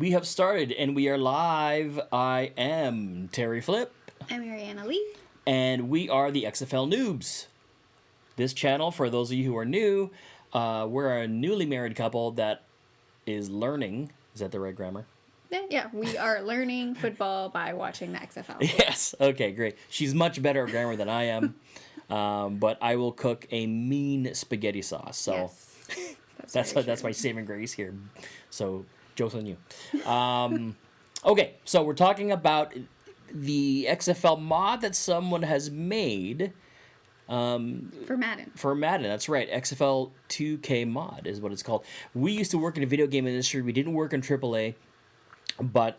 We have started and we are live. I am Terry Flip. I'm Mariana Lee. And we are the XFL Noobs. This channel, for those of you who are new, we're a newly married couple that is learning. Is that the right grammar? Yeah, we are learning football by watching the XFL. Yes. Okay, great. She's much better at grammar than I am. But I will cook a mean spaghetti sauce. So yes, that's my saving grace here. So joke's on you. Okay, so we're talking about the XFL mod that someone has made. For Madden. For Madden, that's right. XFL 2K mod is what it's called. We used to work in the video game industry. We didn't work in AAA, but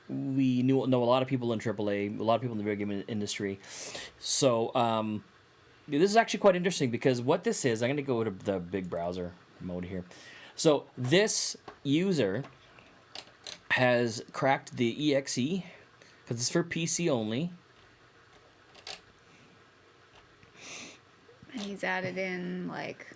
we know a lot of people in AAA, a lot of people in the video game industry. So this is actually quite interesting because what this is, I'm going to go to the big browser mode here. So this user has cracked the EXE because it's for PC only. And he's added in, like,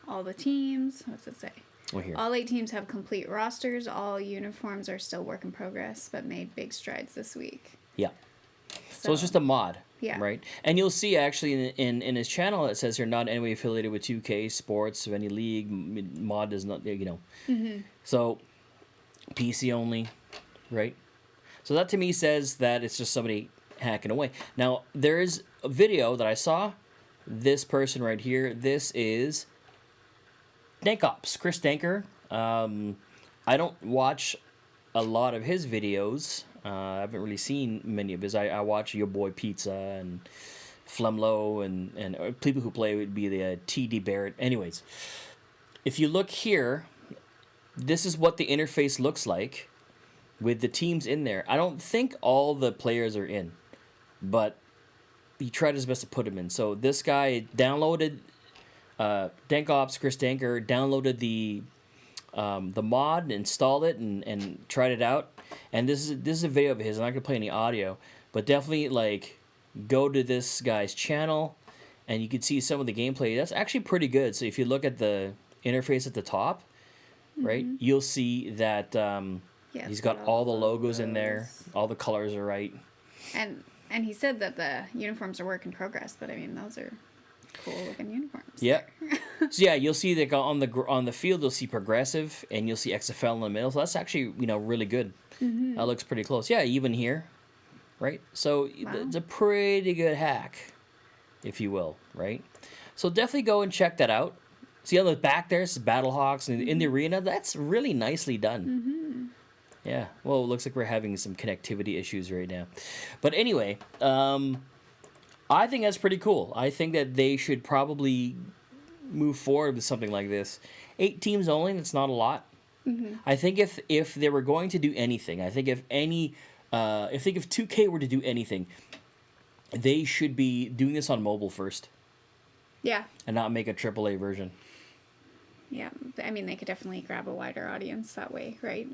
all the teams. What's it say? Well, here. All 8 teams have complete rosters. All uniforms are still work in progress, but made big strides this week. Yeah. So it's just a mod. Yeah. Right? And you'll see, actually, in his channel, it says here, not in any way affiliated with 2K Sports of any league. Mod does not, you know. Mm-hmm. So, PC only, right? So that to me says that it's just somebody hacking away. Now, there is a video that I saw. This person right here, this is Dank Ops, Chris Danker. I don't watch a lot of his videos. I haven't really seen many of his. I watch Your Boy Pizza and Flemlo and people who play would be the TD Barrett. Anyways, if you look here, this is what the interface looks like with the teams in there. I don't think all the players are in, but he tried his best to put them in. So this guy downloaded Dank Ops, Chris Danker, downloaded the mod, installed it, and tried it out. And this is a video of his. I'm not gonna play any audio, but definitely like go to this guy's channel, and you can see some of the gameplay. That's actually pretty good. So if you look at the interface at the top, right, you'll see that he's got all the logos in there. All the colors are right. And he said that the uniforms are work in progress, but I mean those are cool looking uniforms. Yeah. So yeah, you'll see that on the field you'll see progressive and you'll see XFL in the middle. So that's actually really good. Mm-hmm. That looks pretty close. Yeah, even here, right? So Wow. It's a pretty good hack, if you will, right? So definitely go and check that out. See on the back there, it's Battlehawks, and in the arena, that's really nicely done. Mm-hmm. Yeah. Well, it looks like we're having some connectivity issues right now, but anyway, I think that's pretty cool. I think that they should probably move forward with something like this. 8 teams only, that's not a lot. Mm-hmm. I think if they were going to do anything, I think if 2K were to do anything, they should be doing this on mobile first. Yeah. And not make a AAA version. Yeah. I mean, they could definitely grab a wider audience that way, right?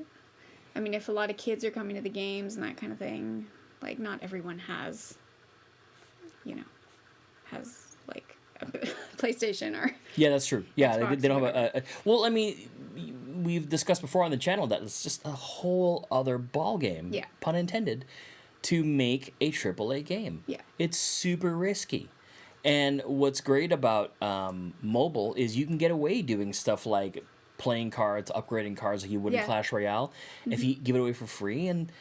I mean, if a lot of kids are coming to the games and that kind of thing, like, not everyone has like a PlayStation or yeah, that's true. Yeah, Xbox, they don't have a well. I mean, we've discussed before on the channel that it's just a whole other ball game. Yeah. Pun intended. To make a AAA game. Yeah. It's super risky. And what's great about mobile is you can get away doing stuff like playing cards, upgrading cards like you would in Clash Royale, if you give it away for free. And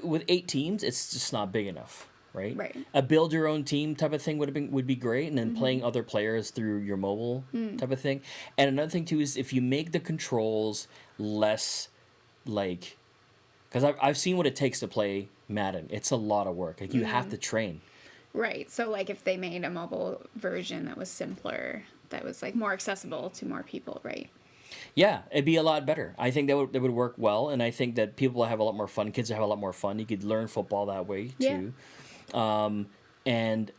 with 8 teams, it's just not big enough. Right. A build your own team type of thing would be great, and then playing other players through your mobile type of thing. And another thing too is if you make the controls less like, because I've seen what it takes to play Madden. It's a lot of work. Like you have to train. Right. So like if they made a mobile version that was simpler, that was like more accessible to more people, right? Yeah, it'd be a lot better. I think that would work well, and I think that people will have a lot more fun. Kids will have a lot more fun. You could learn football that way too. And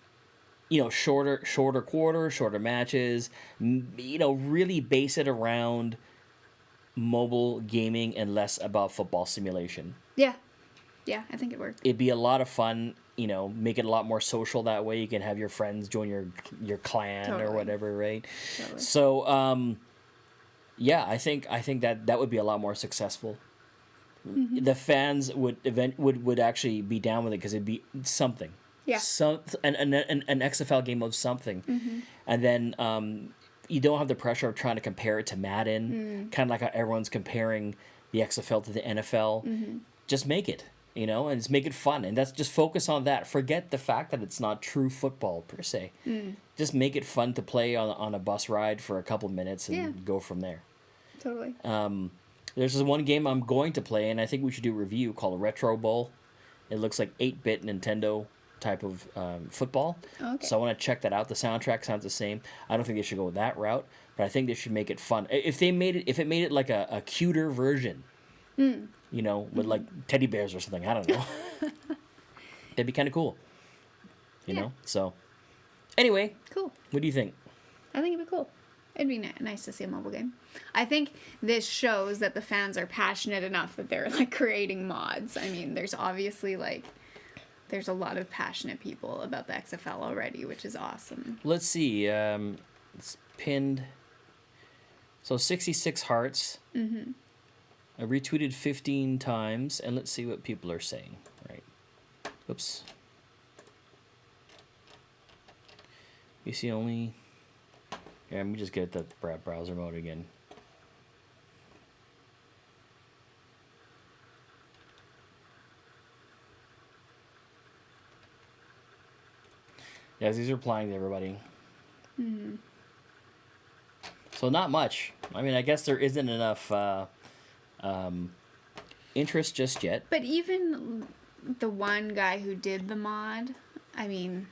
shorter quarters, shorter matches. Really base it around mobile gaming and less about football simulation. Yeah, I think it worked. It'd be a lot of fun. Make it a lot more social that way. You can have your friends join your clan or whatever, right? Totally. So, yeah, I think that would be a lot more successful. the fans would actually be down with it because it'd be something. Yeah. An XFL game of something. And then you don't have the pressure of trying to compare it to Madden, kind of like how everyone's comparing the XFL to the NFL. Just make it, and just make it fun. And that's just focus on that. Forget the fact that it's not true football per se. Just make it fun to play on a bus ride for a couple of minutes and go from there. Totally. There's this one game I'm going to play, and I think we should do a review called Retro Bowl. It looks like 8-bit Nintendo type of football. Okay. So I want to check that out. The soundtrack sounds the same. I don't think they should go that route, but I think they should make it fun. If it made it like a cuter version, with like teddy bears or something. I don't know. That'd be kind of cool. You know? So, anyway. Cool. What do you think? I think it'd be cool. It'd be nice to see a mobile game. I think this shows that the fans are passionate enough that they're like creating mods. I mean, there's obviously there's a lot of passionate people about the XFL already, which is awesome. Let's see. It's pinned. So 66 hearts. I retweeted 15 times, and let's see what people are saying. Right. Oops. You see only... Yeah, let me just get the browser mode again. Yes, these are applying to everybody. So not much. I mean, I guess there isn't enough interest just yet. But even the one guy who did the mod, I mean,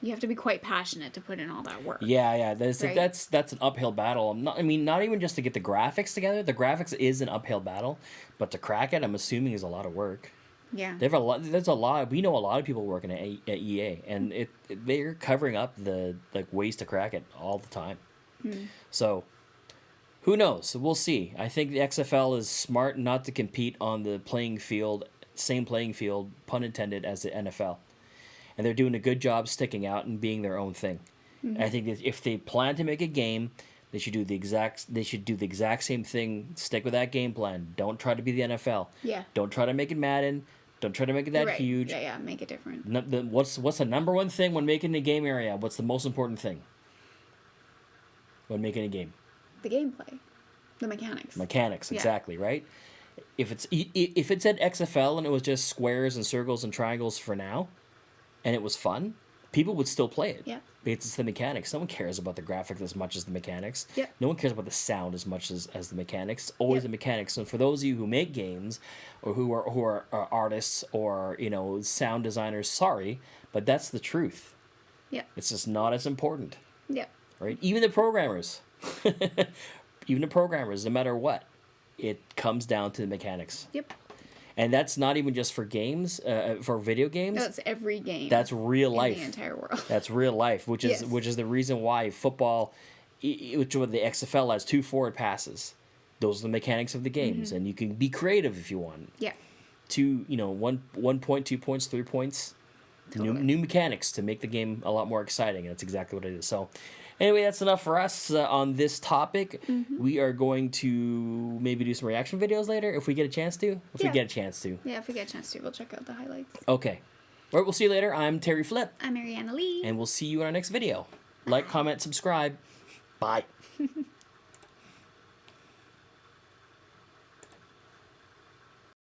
you have to be quite passionate to put in all that work. Yeah. Right? That's an uphill battle. Not even just to get the graphics together. The graphics is an uphill battle, but to crack it, I'm assuming is a lot of work. Yeah. They have a lot. There's a lot. We know a lot of people working at EA, and they're covering up the ways to crack it all the time. So, who knows? We'll see. I think the XFL is smart not to compete on the same playing field, pun intended, as the NFL. And they're doing a good job sticking out and being their own thing. I think that if they plan to make a game, they should do the exact same thing. Stick with that game plan. Don't try to be the NFL. Yeah. Don't try to make it Madden. Don't try to make it that huge. Yeah, make it different. What's the number one thing when making a game area? What's the most important thing when making a game? The gameplay. The mechanics. Mechanics, exactly, right? If it said XFL and it was just squares and circles and triangles for now, and it was fun, people would still play it. Yeah. Because it's the mechanics. No one cares about the graphics as much as the mechanics. Yeah. No one cares about the sound as much as the mechanics. It's always the mechanics. So for those of you who make games or who are artists or, sound designers, sorry, but that's the truth. Yeah. It's just not as important. Yeah. Right? Even the programmers. No matter what, it comes down to the mechanics. Yep. And that's not even just for games, for video games. That's every game. That's real life. In the entire world. That's real life, which is the reason why football, which the XFL has 2 forward passes. Those are the mechanics of the games, and you can be creative if you want. Yeah. 1 point, 2 points, 3 points. Totally. New mechanics to make the game a lot more exciting, and that's exactly what it is. So, anyway, that's enough for us on this topic. We are going to maybe do some reaction videos later if we get a chance to. Yeah, if we get a chance to, we'll check out the highlights. Okay. All right, we'll see you later. I'm Terry Flip. I'm Mariana Lee. And we'll see you in our next video. Like, comment, subscribe. Bye.